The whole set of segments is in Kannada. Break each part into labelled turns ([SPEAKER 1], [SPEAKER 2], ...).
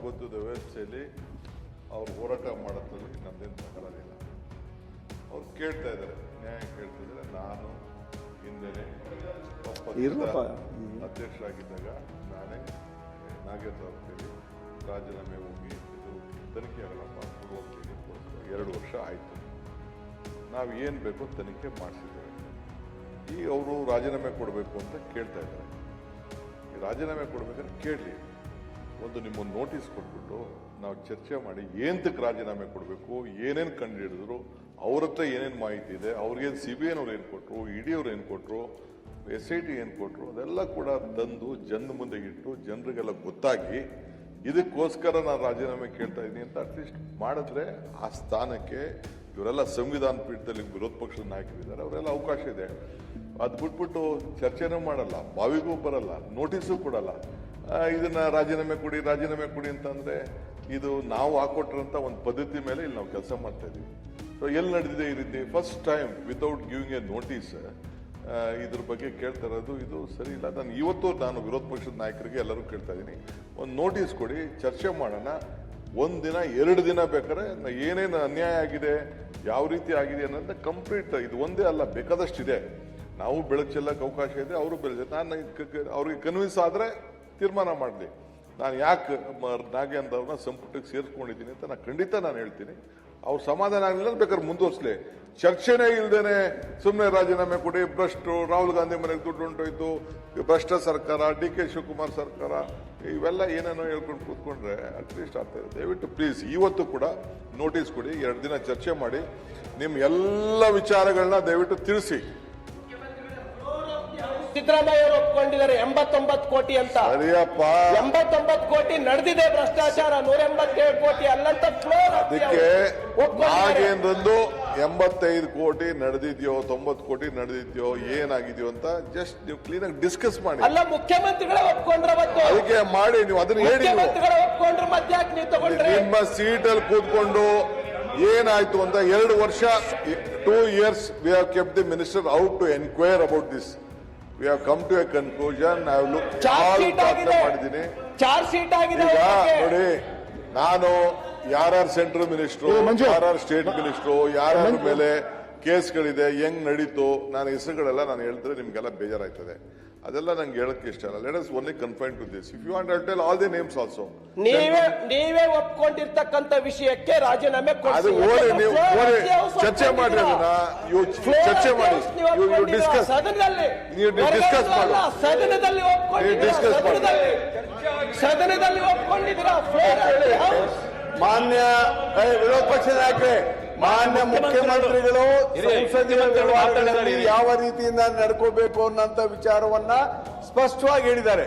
[SPEAKER 1] ಪ್ರಜಾಪ್ರಭುತ್ವದ ವ್ಯವಸ್ಥೆಯಲ್ಲಿ ಅವ್ರು ಹೋರಾಟ ಮಾಡೋದ್ರಲ್ಲಿ ನಮ್ದೇನು ತಕರಾರಿಲ್ಲ. ಅವ್ರು ಕೇಳ್ತಾ ಇದ್ದಾರೆ, ನ್ಯಾಯ ಕೇಳ್ತಾ ಇದ್ದಾರೆ. ನಾನು ಹಿಂದೆನೆ ಅಧ್ಯಕ್ಷರಾಗಿದ್ದಾಗ ನಾನೇ ನಾಗೇಂದ್ರ ಅವ್ರ ಕೈಲಿ ರಾಜೀನಾಮೆ ಹೋಗಿ ಇದು ತನಿಖೆ ಆಗಲ್ಲಪ್ಪ ಹೋಗ್ತೀನಿ 2 ವರ್ಷ ಆಯಿತು. ನಾವು ಏನು ಬೇಕೋ ತನಿಖೆ ಮಾಡಿಸಿದ್ದೇವೆ. ಈಗ ಅವರು ರಾಜೀನಾಮೆ ಕೊಡಬೇಕು ಅಂತ ಕೇಳ್ತಾ ಇದ್ದಾರೆ. ಈ ರಾಜೀನಾಮೆ ಕೊಡಬೇಕಾದ್ರೆ ಕೇಳಲಿ, ಒಂದು ನಿಮ್ಮನ್ನು ನೋಟಿಸ್ ಕೊಟ್ಬಿಟ್ಟು ನಾವು ಚರ್ಚೆ ಮಾಡಿ ಏನಕ್ಕೆ ರಾಜೀನಾಮೆ ಕೊಡಬೇಕು, ಏನೇನು ಕಂಡು ಹಿಡಿದ್ರು, ಅವ್ರ ಹತ್ರ ಏನೇನು ಮಾಹಿತಿ ಇದೆ, ಅವ್ರಿಗೇನು CBI ಅವ್ರು ಏನು ಕೊಟ್ಟರು, ED ಅವ್ರು ಏನು ಕೊಟ್ಟರು, SIT ಏನು ಕೊಟ್ಟರು, ಅದೆಲ್ಲ ಕೂಡ ತಂದು ಜನರ ಮುಂದೆ ಇಟ್ಟು ಜನರಿಗೆಲ್ಲ ಗೊತ್ತಾಗಿ ಇದಕ್ಕೋಸ್ಕರ ನಾನು ರಾಜೀನಾಮೆ ಕೇಳ್ತಾ ಇದ್ದೀನಿ ಅಂತ ಅಟ್ಲೀಸ್ಟ್ ಮಾಡಿದ್ರೆ ಆ ಸ್ಥಾನಕ್ಕೆ ಇವರೆಲ್ಲ ಸಂವಿಧಾನ ಪೀಠದಲ್ಲಿ ವಿರೋಧ ಪಕ್ಷದ ನಾಯಕರಿದ್ದಾರೆ, ಅವರೆಲ್ಲ ಅವಕಾಶ ಇದೆ. ಅದು ಬಿಟ್ಬಿಟ್ಟು ಚರ್ಚೆನೂ ಮಾಡಲ್ಲ, ಬಾವಿಗೂ ಬರಲ್ಲ, ನೋಟಿಸು ಕೊಡಲ್ಲ. ಇದನ್ನ ರಾಜೀನಾಮೆ ಕೊಡಿ ಅಂತಂದ್ರೆ ಇದು ನಾವು ಹಾಕೊಟ್ರಂತ ಒಂದು ಪದ್ಧತಿ ಮೇಲೆ ಇಲ್ಲಿ ನಾವು ಕೆಲಸ ಮಾಡ್ತಾ ಇದ್ದೀವಿ. ಸೊ ಎಲ್ಲಿ ನಡೆದಿದೆ ಈ ರೀತಿ first time without giving A notice ಇದ್ರ ಬಗ್ಗೆ ಕೇಳ್ತಾ ಇರೋದು ಇದು ಸರಿ ಇಲ್ಲ. ನಾನು ವಿರೋಧ ಪಕ್ಷದ ನಾಯಕರಿಗೆ ಎಲ್ಲರೂ ಕೇಳ್ತಾ ಇದ್ದೀನಿ, ಒಂದು ನೋಟಿಸ್ ಕೊಡಿ, ಚರ್ಚೆ ಮಾಡೋಣ. 1 ದಿನ 2 ದಿನ ಬೇಕಾದ್ರೆ ಏನೇನು ಅನ್ಯಾಯ ಆಗಿದೆ, ಯಾವ ರೀತಿ ಆಗಿದೆ ಅನ್ನೋದನ್ನ ಕಂಪ್ಲೀಟ್, ಇದು ಒಂದೇ ಅಲ್ಲ ಬೇಕಾದಷ್ಟಿದೆ. ನಾವು ಬೆಳಕು ಚೆಲ್ಲಕ್ಕೆ ಅವಕಾಶ ಇದೆ, ಅವರು ಬೆಳೆದ ನಾನು ಅವ್ರಿಗೆ ಕನ್ವಿನ್ಸ್ ಆದರೆ ತೀರ್ಮಾನ ಮಾಡಲಿ. ನಾನು ಯಾಕೆ ನಾಗೇಂದ್ರ ಅವ್ರನ್ನ ಸಂಪುಟಕ್ಕೆ ಸೇರಿಸ್ಕೊಂಡಿದ್ದೀನಿ ಅಂತ ನಾನು ಹೇಳ್ತೀನಿ. ಅವ್ರು ಸಮಾಧಾನ ಆಗಲಿಲ್ಲ ಬೇಕಾದ್ರೆ ಮುಂದುವರ್ಸ್ಲಿ. ಚರ್ಚೆನೇ ಇಲ್ದೇನೆ ಸುಮ್ಮನೆ ರಾಜೀನಾಮೆ ಕೊಡಿ, ಭ್ರಷ್ಟು, ರಾಹುಲ್ ಗಾಂಧಿ ಮನೆಗೆ ದುಡ್ಡು ಹೊಂಟೋಯ್ತು, ಭ್ರಷ್ಟ ಸರ್ಕಾರ, DK ಶಿವಕುಮಾರ್ ಸರ್ಕಾರ, ಇವೆಲ್ಲ ಏನೇನೋ ಹೇಳ್ಕೊಂಡು ಕೂತ್ಕೊಂಡ್ರೆ ಅಟ್ಲೀಸ್ಟ್ ಆಗ್ತದೆ. ದಯವಿಟ್ಟು ಪ್ಲೀಸ್ ಇವತ್ತು ಕೂಡ ನೋಟಿಸ್ ಕೊಡಿ, 2 ದಿನ ಚರ್ಚೆ ಮಾಡಿ, ನಿಮ್ಮ ಎಲ್ಲ ವಿಚಾರಗಳನ್ನ ದಯವಿಟ್ಟು ತಿಳಿಸಿ.
[SPEAKER 2] ಸಿದ್ದರಾಮಯ್ಯ ಅವರು ಒಪ್ಕೊಂಡಿದ್ದಾರೆ 89 ಕೋಟಿ ಅಂತ.
[SPEAKER 1] ಸರಿಯಪ್ಪ,
[SPEAKER 2] 89 ಕೋಟಿ ನಡೆದಿದೆ ಭ್ರಷ್ಟಾಚಾರ, 187 ಕೋಟಿ ಅಲ್ಲಂತ ಫ್ಲೋರ್.
[SPEAKER 1] ಅದಕ್ಕೆ ನಾಗೇಂದ್ರಂದು 85 ಕೋಟಿ ನಡೆದಿದ್ಯೋ 90 ಕೋಟಿ ನಡೆದಿದ್ಯೋ ಏನಾಗಿದ್ಯೋ ಅಂತ ಜಸ್ಟ್ ನೀವು ಕ್ಲೀನ್ ಆಗಿ ಡಿಸ್ಕಸ್ ಮಾಡಿ.
[SPEAKER 2] ಅಲ್ಲ, ಮುಖ್ಯಮಂತ್ರಿಗಳೇ ಒಪ್ಕೊಂಡ್ರೆ
[SPEAKER 1] ಅದಕ್ಕೆ ಮಾಡಿ, ನೀವು ಅದನ್ನ ಹೇಳಿ.
[SPEAKER 2] ಮುಖ್ಯಮಂತ್ರಿಗಳೇ ಒಪ್ಕೊಂಡ್ರೆ ಮತ್ತೆ ಯಾಕೆ ನೀವು ತಗೊಂಡ್ರೆ?
[SPEAKER 1] ನಿಮ್ಮ ಸೀಟಲ್ಲಿ ಕೂತ್ಕೊಂಡು ಏನಾಯ್ತು ಅಂತ 2 ವರ್ಷ 2 years we have kept the minister out to inquire about this. We have come to a conclusion. I have looked all ಮಾಡಿದ್ದೀನಿ.
[SPEAKER 2] ಚಾರ್ಜ್ ಶೀಟ್ ಆಗಿದೆ.
[SPEAKER 1] ನೋಡಿ, ನಾನು ಯಾರ್ಯಾರು ಸೆಂಟ್ರಲ್ ಮಿನಿಸ್ಟ್ರು, ಯಾರ್ಯಾರು ಸ್ಟೇಟ್ ಮಿನಿಸ್ಟ್ರು, ಯಾರ್ಯಾರ ಮೇಲೆ ಕೇಸ್ಗಳಿದೆ, ಹೆಂಗ್ ನಡೀತು, ನಾನು ಹೆಸರುಗಳೆಲ್ಲ ನಾನು ಹೇಳಿದ್ರೆ ನಿಮ್ಗೆಲ್ಲ ಬೇಜಾರಾಯ್ತದೆ. ಅದೆಲ್ಲ ನಂಗೆ ಹೇಳಕ್ಕೆ ಇಷ್ಟ ಇಲ್ಲ. Let us only confine to this. If you want I tell all the names also.
[SPEAKER 2] ನೀವೇ ಒಪ್ಕೊಂಡಿರ್ತಕ್ಕಂಥ ವಿಷಯಕ್ಕೆ ರಾಜೀನಾಮೆ
[SPEAKER 1] ಅದು ನೀವು ಚರ್ಚೆ ಮಾಡಿ, ಅದನ್ನ ಚರ್ಚೆ ಮಾಡಿ, ಡಿಸ್ಕಸ್ ಮಾಡಿ,
[SPEAKER 2] ಸದನದಲ್ಲಿ ಒಪ್ಕೊಂಡಿದ್ದೀರಾ?
[SPEAKER 3] ಮಾನ್ಯ ವಿರೋಧ ಪಕ್ಷ ನಾಯಕರೇ, ಮಾನ್ಯ ಮುಖ್ಯಮಂತ್ರಿಗಳು ಸಂಸದೀಯ ವ್ಯವಹಾರಗಳಲ್ಲಿ ಯಾವ ರೀತಿಯಿಂದ ನಡ್ಕೋಬೇಕು ಅನ್ನೋಂಥ ವಿಚಾರವನ್ನ ಸ್ಪಷ್ಟವಾಗಿ ಹೇಳಿದ್ದಾರೆ.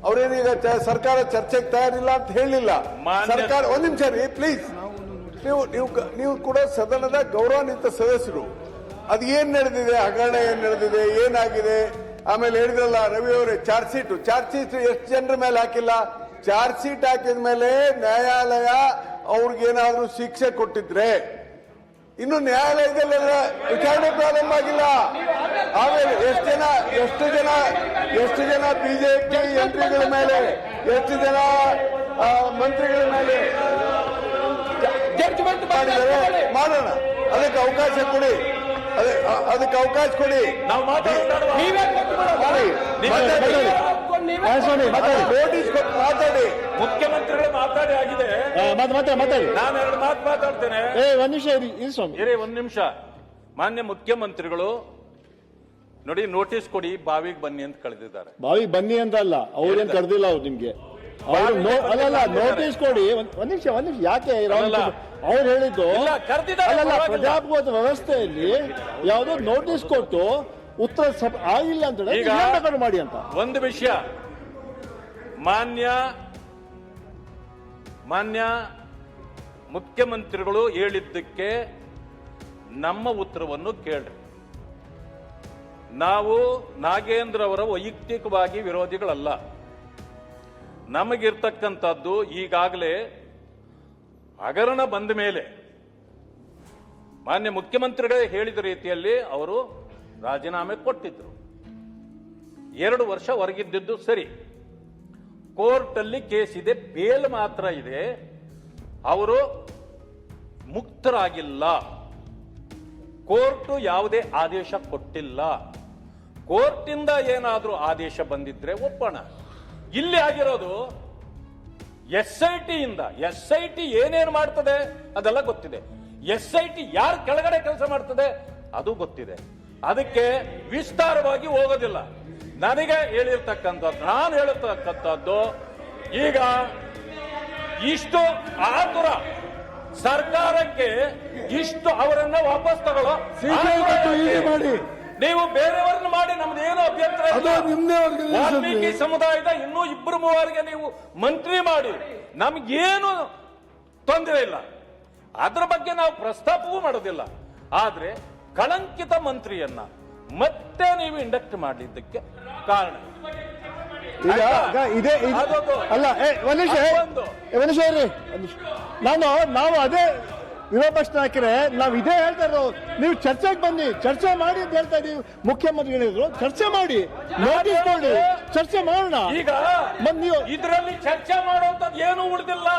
[SPEAKER 3] ಅವರೇನೀಗ ಸರ್ಕಾರ ಚರ್ಚೆಗೆ ತಯಾರಿಲ್ಲ ಅಂತ ಹೇಳಿಲ್ಲ. ಸರ್ಕಾರ ಒಂದ್ ನಿಮಿಷ ರೀ ಪ್ಲೀಸ್, ನೀವು ಕೂಡ ಸದನದ ಗೌರವಾನ್ವಿತ ಸದಸ್ಯರು. ಅದು ಏನ್ ನಡೆದಿದೆ, ಹಗರಣ ಏನ್ ನಡೆದಿದೆ, ಏನಾಗಿದೆ, ಆಮೇಲೆ ಹೇಳಿದ್ರಲ್ಲ ರವಿ ಅವರೇ ಚಾರ್ಜ್ ಶೀಟ್ ಎಷ್ಟು ಜನರ ಮೇಲೆ ಹಾಕಿಲ್ಲ. ಚಾರ್ಜ್ ಶೀಟ್ ಹಾಕಿದ ಮೇಲೆ ನ್ಯಾಯಾಲಯ ಅವ್ರಿಗೇನಾದ್ರೂ ಶಿಕ್ಷೆ ಕೊಟ್ಟಿದ್ರೆ ಇನ್ನು ನ್ಯಾಯಾಲಯದಲ್ಲೆಲ್ಲ ವಿಚಾರಣೆ ಪ್ರಾರಂಭ ಆಗಿಲ್ಲ. ಆಮೇಲೆ ಎಷ್ಟು ಜನ ಬಿಜೆಪಿ ಎಂಪಿಗಳ ಮೇಲೆ, ಎಷ್ಟು ಜನ ಮಂತ್ರಿಗಳ ಮೇಲೆ ಜಡ್ಜ್ಮೆಂಟ್ ಮಾಡಿದ್ದಾರೆ. ಮಾಡೋಣ, ಅದಕ್ಕೆ ಅವಕಾಶ ಕೊಡಿ, ಅದಕ್ಕೆ ಅವಕಾಶ ಕೊಡಿ. ನೋಟಿಸ್ ಕೊಟ್ಟು ಮಾತಾಡಿ.
[SPEAKER 4] ಮುಖ್ಯಮಂತ್ರಿಗಳು ಮಾತಾಡಿ ಆಗಿದೆ.
[SPEAKER 3] ಮಾತಾಡಿ.
[SPEAKER 4] ನಾನು 2 ಮಾತು ಮಾತಾಡ್ತೇನೆ.
[SPEAKER 3] ಒಂದ್ ನಿಮಿಷ.
[SPEAKER 4] ಮಾನ್ಯ ಮುಖ್ಯಮಂತ್ರಿಗಳು ನೋಡಿ, ನೋಟಿಸ್ ಕೊಡಿ, ಬಾವಿಗೆ ಬನ್ನಿ ಅಂತ ಕಳೆದಿದ್ದಾರೆ.
[SPEAKER 5] ಬಾವಿಗೆ ಬನ್ನಿ ಅಂತ ಅಲ್ಲ, ಅವ್ರೇನ್ ಕರೆದಿಲ್ಲ. ಅವ್ರು ನಿಮ್ಗೆ ಅಲ್ಲ ನೋಟಿಸ್ ಕೊಡಿ. ಒಂದ್ ನಿಮಿಷ ಯಾಕೆ ಅವ್ರು ಹೇಳಿದ್ದು ಅಲ್ಲ, ಪ್ರಜಾಪ್ರಭುತ್ವ ವ್ಯವಸ್ಥೆಯಲ್ಲಿ ಯಾವುದೋ ನೋಟಿಸ್ ಕೊಟ್ಟು ಉತ್ತರ ಆಗಿಲ್ಲ ಅಂತ ಮಾಡಿ ಅಂತ
[SPEAKER 4] ಒಂದು ವಿಷಯ. ಮಾನ್ಯ ಮುಖ್ಯಮಂತ್ರಿಗಳು ಹೇಳಿದ್ದಕ್ಕೆ ನಮ್ಮ ಉತ್ತರವನ್ನು ಕೇಳ್ರಿ. ನಾವು ನಾಗೇಂದ್ರ ಅವರ ವೈಯಕ್ತಿಕವಾಗಿ ವಿರೋಧಿಗಳಲ್ಲ. ನಮಗಿರ್ತಕ್ಕಂಥದ್ದು ಈಗಾಗಲೇ ಹಗರಣ ಬಂದ ಮೇಲೆ ಮಾನ್ಯ ಮುಖ್ಯಮಂತ್ರಿಗಳೇ ಹೇಳಿದ ರೀತಿಯಲ್ಲಿ ಅವರು ರಾಜೀನಾಮೆ ಕೊಟ್ಟಿದ್ರು. 2 ವರ್ಷ ಹೊರಗಿದ್ದು ಸರಿ. ಕೋರ್ಟ್ ಅಲ್ಲಿ ಕೇಸ್ ಇದೆ, ಬೇಲ್ ಮಾತ್ರ ಇದೆ, ಅವರು ಮುಕ್ತರಾಗಿಲ್ಲ. ಕೋರ್ಟ್ ಯಾವುದೇ ಆದೇಶ ಕೊಟ್ಟಿಲ್ಲ. ಕೋರ್ಟಿಂದ ಏನಾದ್ರೂ ಆದೇಶ ಬಂದಿದ್ರೆ ಒಪ್ಪೋಣ. ಇಲ್ಲಿ ಆಗಿರೋದು SIT ಇಂದ. SIT ಏನೇನು ಮಾಡ್ತದೆ ಅದೆಲ್ಲ ಗೊತ್ತಿದೆ. SIT ಯಾರು ಕೆಳಗಡೆ ಕೆಲಸ ಮಾಡ್ತದೆ ಅದು ಗೊತ್ತಿದೆ. ಅದಕ್ಕೆ ವಿಸ್ತಾರವಾಗಿ ಹೋಗೋದಿಲ್ಲ. ನನಗೆ ಹೇಳಿರ್ತಕ್ಕಂಥದ್ದು, ನಾನು ಹೇಳತಕ್ಕಂಥದ್ದು, ಈಗ ಇಷ್ಟು ಆತುರ ಸರ್ಕಾರಕ್ಕೆ, ಇಷ್ಟು ಅವರನ್ನ ವಾಪಸ್ ತಗೊಳ್ಳೋ
[SPEAKER 5] ಮಾಡಿ,
[SPEAKER 4] ನೀವು ಬೇರೆಯವ್ರನ್ನ ಮಾಡಿ, ನಮ್ದು ಏನು ಅಭ್ಯಂತರ ಇಲ್ಲ. ವಾಲ್ಮೀಕಿ ಸಮುದಾಯದ ಇನ್ನೂ 2-3 ನೀವು ಮಂತ್ರಿ ಮಾಡಿ, ನಮ್ಗೇನು ತೊಂದರೆ ಇಲ್ಲ. ಅದ್ರ ಬಗ್ಗೆ ನಾವು ಪ್ರಸ್ತಾಪವೂ ಮಾಡೋದಿಲ್ಲ. ಆದ್ರೆ ಕಳಂಕಿತ ಮಂತ್ರಿಯನ್ನ ಮತ್ತೆ ನೀವು ಇಂಡಕ್ಟ್ ಮಾಡಲಿದ್ದಕ್ಕೆ ಕಾರಣ
[SPEAKER 5] ಈಗ ಇದೇ ಅಲ್ಲ. ಒಂದ್ ನಿಮಿಷ ಇರ್ರಿ. ನಾವು ಅದೇ ವಿರೋಧ ಪಕ್ಷ ನಾಯಕರೇ, ನಾವು ಇದೇ ಹೇಳ್ತಾ ಇರೋದು. ನೀವು ಚರ್ಚೆಗೆ ಬನ್ನಿ, ಚರ್ಚೆ ಮಾಡಿ ಅಂತ ಹೇಳ್ತಾ ಇದೀವಿ. ಮುಖ್ಯಮಂತ್ರಿ ಹೇಳಿದ್ರು ಚರ್ಚೆ ಮಾಡಿ, ನೋಟಿಸ್ ಮಾಡಿ, ಚರ್ಚೆ ಮಾಡೋಣ.
[SPEAKER 4] ಈಗ
[SPEAKER 5] ನೀವು
[SPEAKER 4] ಇದರಲ್ಲಿ ಚರ್ಚೆ ಮಾಡುವಂತದ್ದು ಏನು ಉಳಿದಿಲ್ಲ.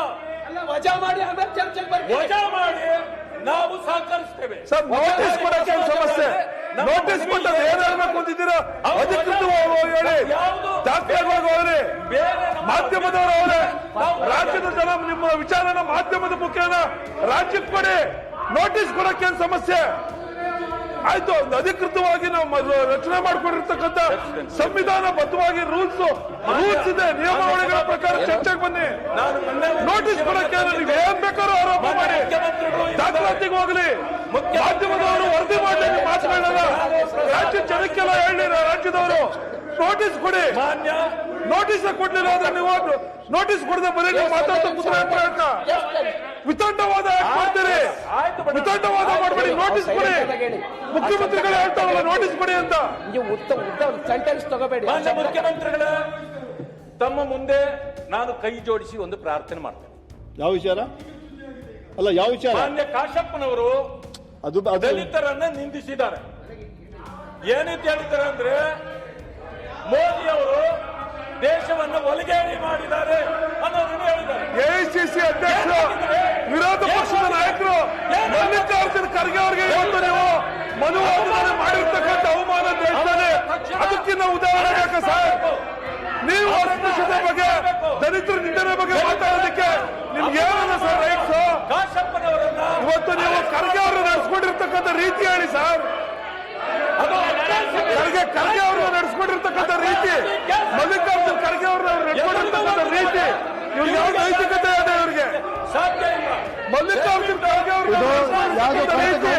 [SPEAKER 2] ವಜಾ ಮಾಡಿ ಆಮೇಲೆ ಚರ್ಚೆಗೆ ಬರ್ತೀವಿ.
[SPEAKER 4] ವಜಾ ಮಾಡಿ ನಾವು ಸಹಕರಿಸ್ತೇವೆ.
[SPEAKER 3] ಸರ್, ನೋಟಿಸ್ ಕೊಡಕ್ಕೆ ಒಂದು ಸಮಸ್ಯೆ. ನೋಟಿಸ್ ಕೊಟ್ಟದ್ದು ಏನ್ ಹೇಳ್ಬೇಕು ಅಂತಿದ್ದೀರಾ? ಅಧಿಕೃತವಾಗಿ ಹೇಳಿ, ದಾಖಲೆಗಳು ಅವರೇ, ಮಾಧ್ಯಮದವರು ಅವರೇ, ರಾಜ್ಯದ ಜನ ನಿಮ್ಮ ವಿಚಾರನ ಮಾಧ್ಯಮದ ಮುಖೇನ ರಾಜ್ಯಕ್ಕೆ ಕೊಡಿ. ನೋಟಿಸ್ ಕೊಡಕ್ಕೆ ಏನ್ ಸಮಸ್ಯೆ? ಆಯ್ತು, ಒಂದು ಅಧಿಕೃತವಾಗಿ ನಾವು ರಚನೆ ಮಾಡ್ಕೊಂಡಿರ್ತಕ್ಕಂಥ ಸಂವಿಧಾನಬದ್ಧವಾಗಿ ರೂಲ್ಸ್ ಇದೆ, ನಿಯಮಾವಳಿಗಳ ಪ್ರಕಾರ ಚರ್ಚೆಗೆ ಬನ್ನಿ. ನೋಟಿಸ್ ಕೊಡಕ್ಕೆ ನೀವು ಏನ್ ಬೇಕಾದ್ರೂ ಆರೋಪ ಮಾಡಿ, ದಾಖಲಾತಿಗೆ ಹೋಗ್ಲಿ. ಮಾಧ್ಯಮದವರು ವರದಿ ಮಾಡಲಿಕ್ಕೆ ಮಾತುಗಳಲ್ಲ, ರಾಜ್ಯ ಜನಕ್ಕೆಲ್ಲ ಹೇಳಿ. ರಾಜ್ಯದವರು ನೋಟಿಸ್ ಕೊಡಿ. ನೋಟಿಸ್ ಕೊಡ್ಲಿಲ್ಲ ಅಂದ್ರೆ ನೀವು ನೋಟಿಸ್ ಕೊಡದೆ ಬರೀ ನೀವು ಮಾತಾಡ್ತಾ ಕೂತ್ಕೊಳ್ಳೋಕೆ ವಿತಂಡವಾದ ಮಾಡ್ತೀರಿ. ವಿತಂಡವಾದ ಮಾಡಬೇಡಿ, ನೋಟಿಸ್ ಕೊಡಿ. ಮುಖ್ಯಮಂತ್ರಿಗಳು ಹೇಳ್ತಾರಲ್ಲ ನೋಟಿಸ್ ಕೊಡಿ ಅಂತ.
[SPEAKER 2] ಸೆಂಟೆನ್ಸ್ ತಗೋಬೇಡಿ.
[SPEAKER 4] ಮಾನ್ಯ ಮುಖ್ಯಮಂತ್ರಿಗಳ ತಮ್ಮ ಮುಂದೆ ನಾನು ಕೈ ಜೋಡಿಸಿ ಒಂದು ಪ್ರಾರ್ಥನೆ ಮಾಡ್ತೇನೆ.
[SPEAKER 5] ಯಾವ ವಿಚಾರ? ಅಲ್ಲ, ಯಾವ ವಿಚಾರ?
[SPEAKER 4] ಮಾನ್ಯ ಕಾಶಪ್ಪನವರು
[SPEAKER 5] ಅದು
[SPEAKER 4] ದಲಿತರನ್ನ ನಿಂದಿಸಿದ್ದಾರೆ. ಏನಂತ ಹೇಳಿದ್ದಾರೆ ಅಂದ್ರೆ, ಮೋದಿ ಅವರು ದೇಶವನ್ನು ಒಲಗೇರಿ ಮಾಡಿದ್ದಾರೆ ಅನ್ನೋದನ್ನು ಹೇಳಿದ್ದಾರೆ.
[SPEAKER 3] AICC ಅಧ್ಯಕ್ಷರು, ವಿರೋಧ ಪಕ್ಷದ ನಾಯಕರು ಮಲ್ಲಿಕಾರ್ಜುನ ಖರ್ಗೆ ಅವರಿಗೆ ಇವತ್ತು ನೀವು ಮನುವಾದನೆ ಮಾಡಿರ್ತಕ್ಕಂಥ ಅವಮಾನ ದೇಶದಲ್ಲಿ ಅದಕ್ಕಿಂತ ಉದಾಹರಣೆ ಬೇಕಾ ಸರ್? ನೀವು ಅಸ್ಪೃಶ್ಯತೆ ಬಗ್ಗೆ, ದಲಿತರ ನಿಂದನೆ ಬಗ್ಗೆ ಮಾತಾಡೋದಕ್ಕೆ ನಿಮ್ಗೆ ಏನಲ್ಲ ಸರ್ ರೈಟ್ಸ್?
[SPEAKER 4] ಕಾಶಪ್ಪನವರನ್ನ
[SPEAKER 3] ಇವತ್ತು ನೀವು ಖರ್ಗೆ ಅವರು ನಡೆಸ್ಕೊಂಡಿರ್ತಕ್ಕಂಥ ರೀತಿ ಹೇಳಿ ಸರ್. ಖರ್ಗೆ ಅವ್ರನ್ನ ನಡೆಸ್ಕೊಂಡಿರ್ತಕ್ಕಂಥ ರೀತಿ, ಮಲ್ಲಿಕಾರ್ಜುನ್ ಖರ್ಗೆ ಅವ್ರನ್ನ ನಡೆಸ್ಕೊಂಡಿರ್ತಕ್ಕಂಥ ರೀತಿ, ಇವ್ರಿಗೆ ಯಾವ ನೈತಿಕತೆ ಇದೆ ಇವ್ರಿಗೆ?
[SPEAKER 4] ಸಾಧ್ಯ ಇಲ್ಲ.
[SPEAKER 3] ಮಲ್ಲಿಕಾರ್ಜುನ್ ಖರ್ಗೆ ಅವ್ರನ್ನ ರೀತಿ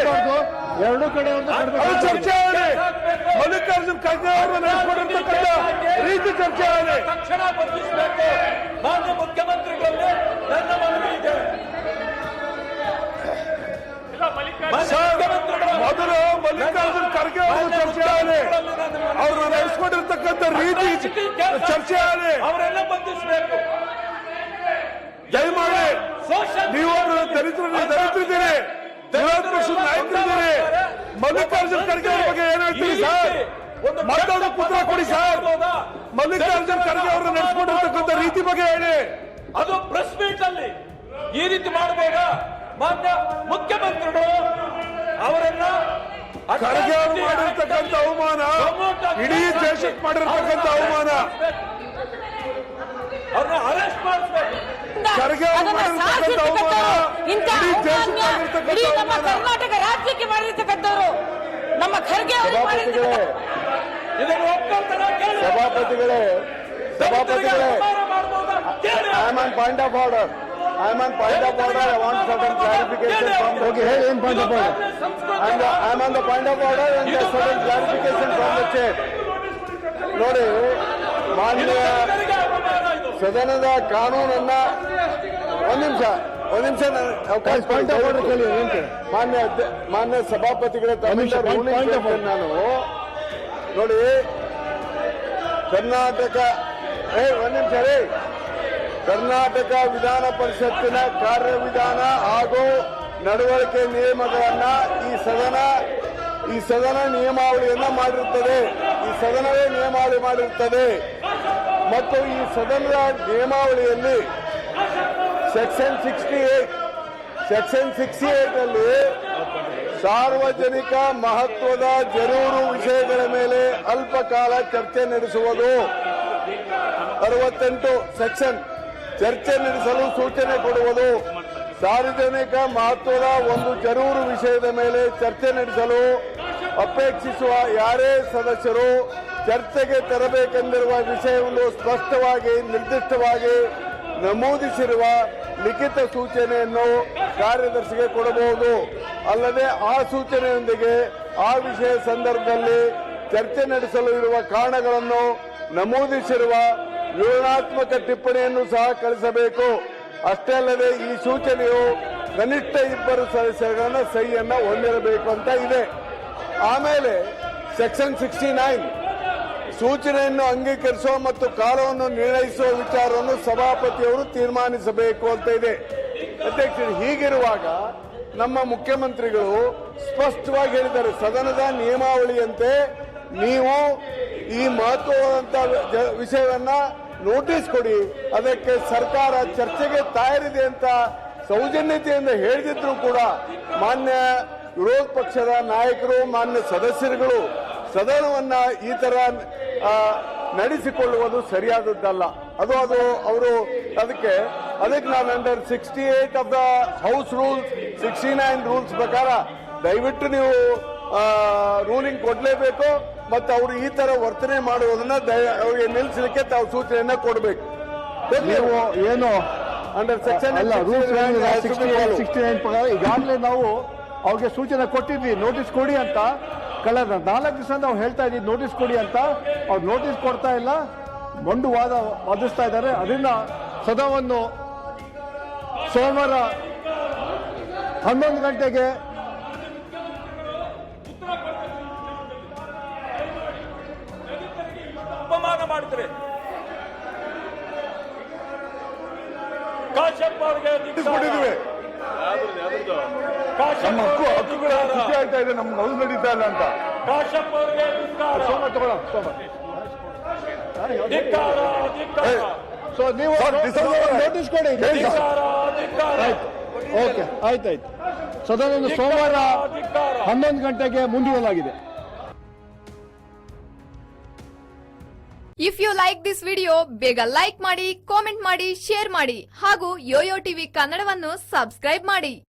[SPEAKER 5] ಎರಡೂ ಕಡೆ
[SPEAKER 3] ಅದು ಚರ್ಚೆ ಆಗಲಿ. ಮಲ್ಲಿಕಾರ್ಜುನ್ ಖರ್ಗೆ ಅವ್ರನ್ನ ನಡೆಸ್ಕೊಂಡಿರ್ತಕ್ಕಂಥ ರೀತಿ ಚರ್ಚೆ ಆಗಲಿ.
[SPEAKER 4] ತಕ್ಷಣ ಬದಲಿಸಬೇಕು. ಮಾನ್ಯ ಮುಖ್ಯಮಂತ್ರಿಗಳಲ್ಲಿ ನನ್ನ ಮನವಿ ಇದೆ.
[SPEAKER 3] ಮೊದಲು ಮಲ್ಲಿಕಾರ್ಜುನ್ ಖರ್ಗೆ ಅವರು ಚರ್ಚೆ ಆಗಲಿ, ಅವ್ರನ್ನ ನಡೆಸ್ಕೊಂಡಿರ್ತಕ್ಕಂಥ ರೀತಿ ಚರ್ಚೆ ಆಗಲಿ.
[SPEAKER 4] ಅವರೆಲ್ಲ ಬಂಧಿಸಬೇಕು.
[SPEAKER 3] ದಯಮಾಡಿ ನೀವು ದಲಿತರಿದ್ದೀರಿ, ವಿರೋಧ ಪಕ್ಷದ ನಾಯಕರಿದ್ದೀರಿ. ಮಲ್ಲಿಕಾರ್ಜುನ್ ಖರ್ಗೆ ಅವ್ರ ಬಗ್ಗೆ ಏನ್ ಹೇಳ್ತೀರಿ ಸರ್? ಮಾತಾಡೋಕೆ ಉತ್ತರ ಕೊಡಿ ಸರ್. ಮಲ್ಲಿಕಾರ್ಜುನ್ ಖರ್ಗೆ ಅವ್ರನ್ನ ನಡೆಸ್ಕೊಂಡಿರ್ತಕ್ಕಂಥ ರೀತಿ ಬಗ್ಗೆ ಹೇಳಿ.
[SPEAKER 4] ಅದು ಪ್ರೆಸ್ ಮೀಟ್ ಅಲ್ಲಿ ಈ ರೀತಿ ಮಾಡಬೇಡ. ಮಾನ್ಯ ಮುಖ್ಯಮಂತ್ರಿಗಳು ಅವರನ್ನ
[SPEAKER 3] ಖರ್ಗೆ ಅವರು ಮಾಡಿರ್ತಕ್ಕಂಥ ಅವಮಾನ, ಇಡೀ ದೇಶಕ್ಕೆ ಮಾಡಿರ್ತಕ್ಕಂಥ ಅವಮಾನ,
[SPEAKER 4] ಅವ್ರನ್ನ ಅರೆಸ್ಟ್ ಮಾಡಿಸ್ಬೇಕು.
[SPEAKER 3] ಖರ್ಗೆ ಅವರು ಮಾಡಿರ್ತಕ್ಕಂಥ ಅವಮಾನ, ಇಡೀ ದೇಶಕ್ಕೆ ಮಾಡಿರ್ತಕ್ಕಂಥ ಅವಮಾನ.
[SPEAKER 6] ಕರ್ನಾಟಕ ರಾಜ್ಯಕ್ಕೆ ಮಾಡಿರ್ತಕ್ಕಂಥವ್ರು ನಮ್ಮ ಖರ್ಗೆ
[SPEAKER 4] ಇದನ್ನು ಒಪ್ಕೊಂತಾರ ಕೇಳಿ.
[SPEAKER 5] ಸಭಾಪತಿಗಳೇ, I am on point of order. I want certain clarification from the chair. I am on the point of order and there certain clarification from the chair. ನೋಡಿ, ಮಾನ್ಯ ಸದನದ ಕಾನೂನನ್ನ ಒಂದ್ ನಿಮಿಷ ಅವಕಾಶ ಕೇಳಿ. ಮಾನ್ಯ ಸಭಾಪತಿಗಳೇ, ನಾನು ನೋಡಿ, ಕರ್ನಾಟಕ ಒಂದ್ ನಿಮಿಷ ರೀ. ಕರ್ನಾಟಕ ವಿಧಾನ ಪರಿಷತ್ತಿನ ಕಾರ್ಯವಿಧಾನ ಹಾಗೂ ನಡವಳಿಕೆ ನಿಯಮಗಳನ್ನ ಈ ಸದನ ನಿಯಮಾವಳಿಯನ್ನ ಮಾಡಿರುತ್ತದೆ. ಈ ಸದನವೇ ನಿಯಮಾವಳಿ ಮಾಡಿರುತ್ತದೆ.
[SPEAKER 3] ಮತ್ತು ಈ ಸದನದ ನಿಯಮಾವಳಿಯಲ್ಲಿ ಸೆಕ್ಷನ್ 68 ಅಲ್ಲಿ ಸಾರ್ವಜನಿಕ ಮಹತ್ವದ ಜರೂರು ವಿಷಯಗಳ ಮೇಲೆ ಅಲ್ಪಕಾಲ ಚರ್ಚೆ ನಡೆಸುವುದು 68 ಸೆಕ್ಷನ್ ಚರ್ಚೆ ನಡೆಸಲು ಸೂಚನೆ ಕೊಡುವುದು. ಸಾರ್ವಜನಿಕ ಮಹತ್ವದ ಒಂದು ಜರೂರು ವಿಷಯದ ಮೇಲೆ ಚರ್ಚೆ ನಡೆಸಲು ಅಪೇಕ್ಷಿಸುವ ಯಾರೇ ಸದಸ್ಯರು ಚರ್ಚೆಗೆ ತರಬೇಕೆಂದಿರುವ ವಿಷಯವನ್ನು ಸ್ಪಷ್ಟವಾಗಿ ನಿರ್ದಿಷ್ಟವಾಗಿ ನಮೂದಿಸಿರುವ ಲಿಖಿತ ಸೂಚನೆಯನ್ನು ಕಾರ್ಯದರ್ಶಿಗೆ ಕೊಡಬಹುದು. ಅಲ್ಲದೆ ಆ ಸೂಚನೆಯೊಂದಿಗೆ ಆ ವಿಷಯ ಸಂದರ್ಭದಲ್ಲಿ ಚರ್ಚೆ ನಡೆಸಲು ಇರುವ ಕಾರಣಗಳನ್ನು ನಮೂದಿಸಿರುವ ವಿವರಣಾತ್ಮಕ ಟಿಪ್ಪಣಿಯನ್ನು ಸಹ ಕಳಿಸಬೇಕು. ಅಷ್ಟೇ ಅಲ್ಲದೆ ಈ ಸೂಚನೆಯು ಕನಿಷ್ಠ 2 ಸದಸ್ಯರ ಸಹಿಯನ್ನ ಹೊಂದಿರಬೇಕು ಅಂತ ಇದೆ. ಆಮೇಲೆ ಸೆಕ್ಷನ್ 69 ಸೂಚನೆಯನ್ನು ಅಂಗೀಕರಿಸುವ ಮತ್ತು ಕಾಲವನ್ನು ನಿರ್ಣಯಿಸುವ ವಿಚಾರವನ್ನು ಸಭಾಪತಿಯವರು ತೀರ್ಮಾನಿಸಬೇಕು ಅಂತ ಇದೆ. ಅಧ್ಯಕ್ಷರು, ಹೀಗಿರುವಾಗ ನಮ್ಮ ಮುಖ್ಯಮಂತ್ರಿಗಳು ಸ್ಪಷ್ಟವಾಗಿ ಹೇಳಿದ್ದಾರೆ, ಸದನದ ನಿಯಮಾವಳಿಯಂತೆ ನೀವು ಈ ಮಹತ್ವವಾದಂತಹ ವಿಷಯವನ್ನ ನೋಟಿಸ್ ಕೊಡಿ, ಅದಕ್ಕೆ ಸರ್ಕಾರ ಚರ್ಚೆಗೆ ತಯಾರಿದೆ ಅಂತ ಸೌಜನ್ಯತೆಯಿಂದ ಹೇಳಿದ್ರು ಕೂಡ ಮಾನ್ಯ ವಿರೋಧ ಪಕ್ಷದ ನಾಯಕರು, ಮಾನ್ಯ ಸದಸ್ಯರುಗಳು ಸದನವನ್ನ ಈ ತರ ನಡೆಸಿಕೊಳ್ಳುವುದು ಸರಿಯಾದದ್ದಲ್ಲ. ಅದು ಅವರು ಅದಕ್ಕೆ ನಾನು under 68 of the house rules 69 rules ಪ್ರಕಾರ ದಯವಿಟ್ಟು ನೀವು ರೂಲಿಂಗ್ ಕೊಡ್ಲೇಬೇಕು ಮತ್ತು ಅವರು ಈ ತರ ವರ್ತನೆ ಮಾಡುವುದನ್ನ ಅವರಿಗೆ ನಿಲ್ಲಿಸಲಿಕ್ಕೆ ತಾವು ಸೂಚನೆಯನ್ನ ಕೊಡಬೇಕು.
[SPEAKER 5] ನೀವು ಏನು
[SPEAKER 3] ಅಂಡರ್ ಸೆಕ್ಷನ್
[SPEAKER 5] ಅಲ್ಲ ರೂಲ್ಸ್ 69 ಪ್ರಕಾರ ಈಗಾಗಲೇ ನಾವು ಅವ್ರಿಗೆ ಸೂಚನೆ ಕೊಟ್ಟಿದ್ವಿ, ನೋಟಿಸ್ ಕೊಡಿ ಅಂತ. ಕಳೆದ 4 ದಿವಸ ನಾವು ಹೇಳ್ತಾ ಇದ್ದೀವಿ ನೋಟಿಸ್ ಕೊಡಿ ಅಂತ. ಅವ್ರು ನೋಟಿಸ್ ಕೊಡ್ತಾ ಇಲ್ಲ, ಮೊಂಡು ವಾದಿಸ್ತಾ ಇದ್ದಾರೆ. ಅದರಿಂದ ಸದನವನ್ನು ಸೋಮವಾರ 11 ಗಂಟೆಗೆ
[SPEAKER 4] ಅಪಮಾನ ಮಾಡಿದ್ರೆ ಕಾಶ್ಯಪ್ ಅವರಿಗೆ
[SPEAKER 3] ಕೊಟ್ಟಿದ್ದೀವಿ. ನಮ್ಮ ಹಕ್ಕುಗಳ ಖುಷಿ ಆಗ್ತಾ ಇದೆ, ನಮ್ಗೆ ನೋವು ನಡೀತಾ ಇಲ್ಲ ಅಂತ.
[SPEAKER 4] ಕಾಶ್ಯಪ್ ಅವರಿಗೆ
[SPEAKER 5] ಸೊ ನೀವು ನೋಟಿಸ್ ಕೊಡಿ. ಓಕೆ, ಆಯ್ತಾಯ್ತು. ಸದನವನ್ನು ಸೋಮವಾರ 11 ಗಂಟೆಗೆ ಮುಂದೂಡಲಾಗಿದೆ.
[SPEAKER 7] If you like this video ಬೇಗ ಲೈಕ್ ಮಾಡಿ, ಕಾಮೆಂಟ್ ಮಾಡಿ, ಶೇರ್ ಮಾಡಿ ಹಾಗೂ ಯೋಯೋ ಟಿವಿ ಕನ್ನಡವನ್ನು ಸಬ್ಸ್ಕ್ರೈಬ್ ಮಾಡಿ.